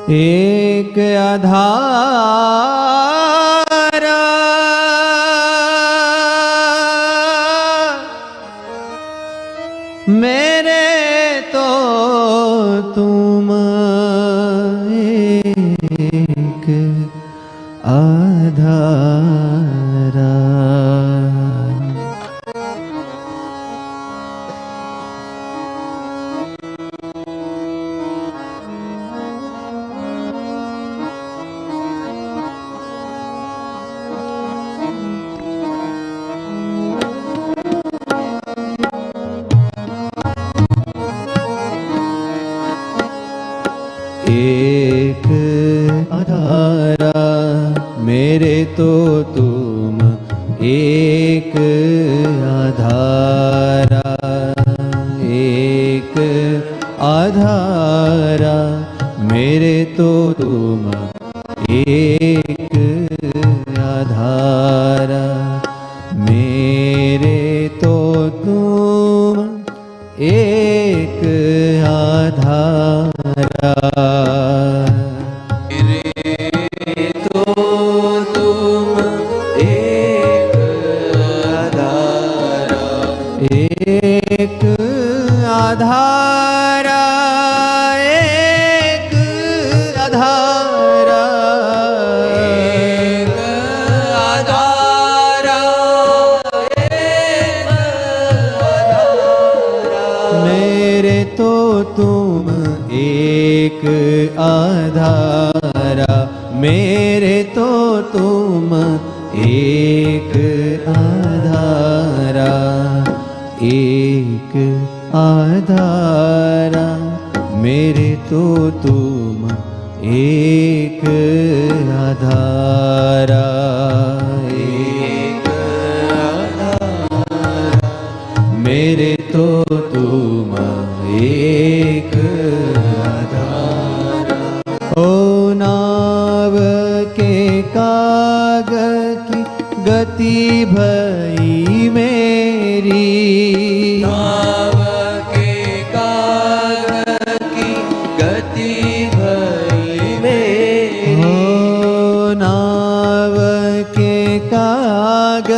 एक आधार मेरे तो तुम एक आधारा। एक आधारा मेरे तो तुम एक आधारा। एक आधारा मेरे तो तुम एक आधारा। मेरे तो तुम एक आधारा। मेरे तो तुम एक आधारा। एक आधारा एक आधारा। एक आधारा एक आधारा। मेरे तो तुम एक आधारा। मेरे तो तुम एक आधारा। एक आधारा मेरे तो तुम एक आधारा। एक आधारा मेरे तो तुम एक आधारा। ओ नाव के काग की गति भई मेरी। नाव के काग की गति भई मेरी। ओ नाव के काग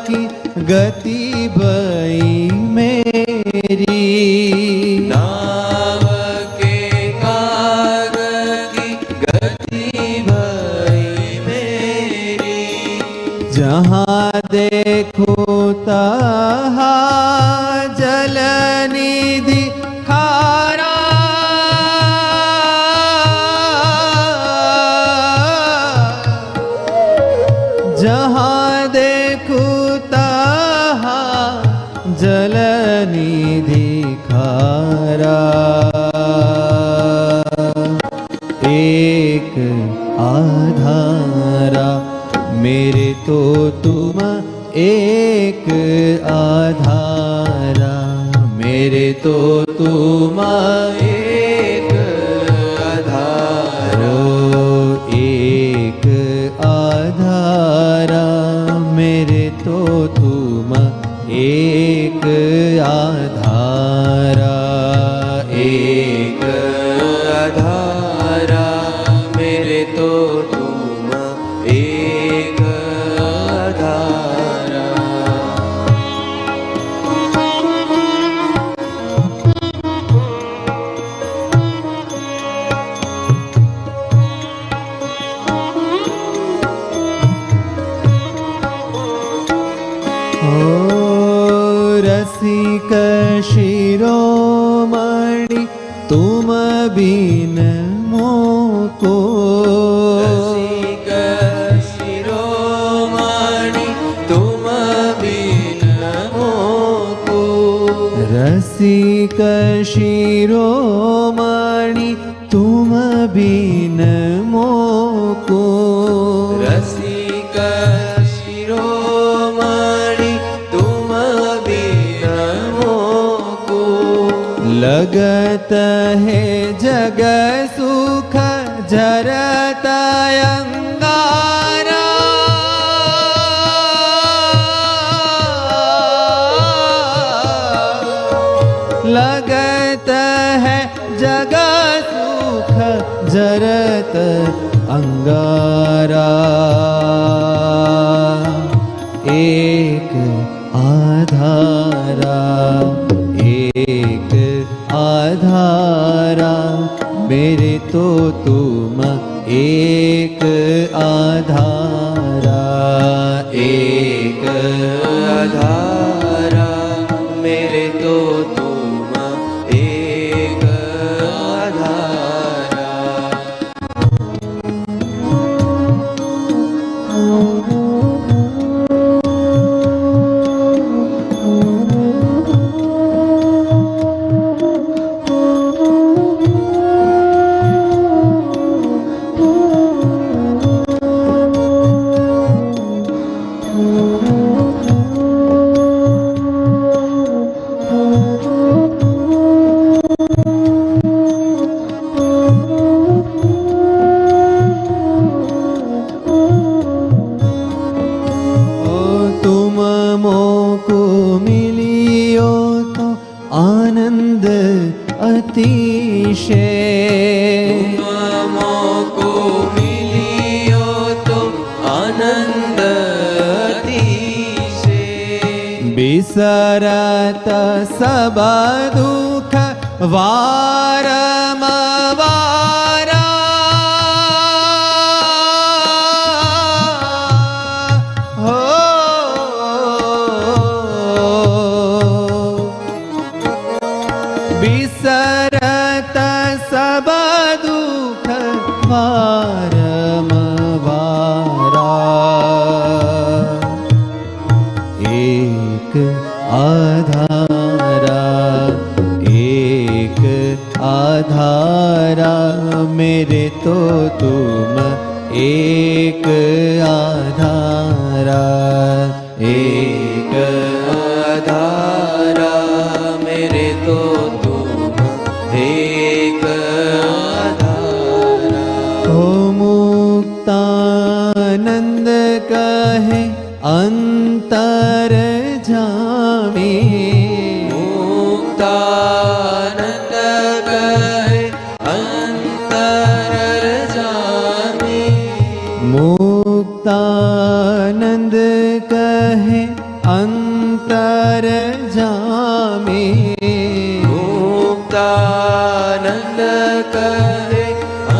की गति भई मेरी। नाव के काग की गति भई मेरी। जहाँ देखो तहाँ जल निधि खारा। जहाँ देखो तहाँ जल निधि खारा। एक आधारा मेरे तो तुम एक आधारा। मेरे तो तुम एक आधारा। एक आधारा मेरे तो तुम एक आधारा। एक आधारा मेरे तो तुम एक आधारा। रसिक शिरोमणि तुम बिन मोको। रसिक शिरोमणि तुम बिन मोको। रसिक शिरोमणि तुम बिन मोको। रसिक शिरोमणि तुम बिन मोको। लगत है जग सुख जरत अंगारा। लगत है जग सुख जरत अंगारा एक आधारा एक आधारा मेरे तो तुम एक आधारा एक आधारा मेरे तो तुम एक आधारा। आनंद अतिशय तुमको मिलियो तो आनंद अतिशय बिसरत सब दुख वारम वारा बिसरत सब दुख वारम वारा एक आधारा एक आधारा मेरे तो तुम एक आधारा एक आधारा मेरे तो एक आधारा। ओ मुक्तानंद कहे अंतर जामे मुक्तानंद कहे अंतर जामे मुक्तानंद कहे अंतर जामे मुक्तानंद कहे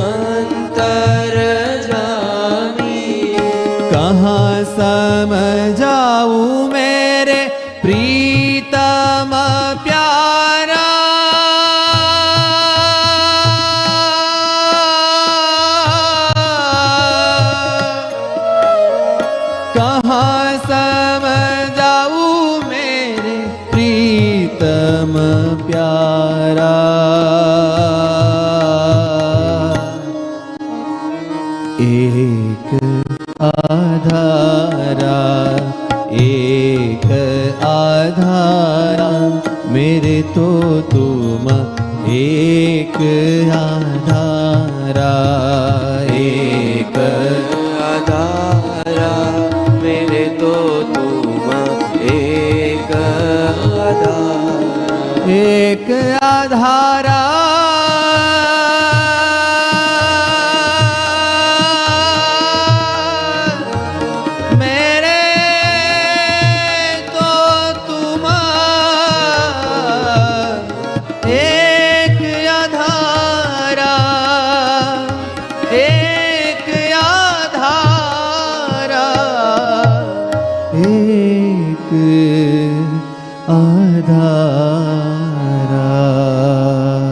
अंतर जामी कहाँ समझाऊं मेरे प्रीतम प्यारा कहाँ समझाऊं मेरे प्रीतम प्यारा एक आधारा एक आधारा मेरे तो तुम एक आधारा एक आधारा मेरे तो तुम एक आधारा एक आधारा एक आधार।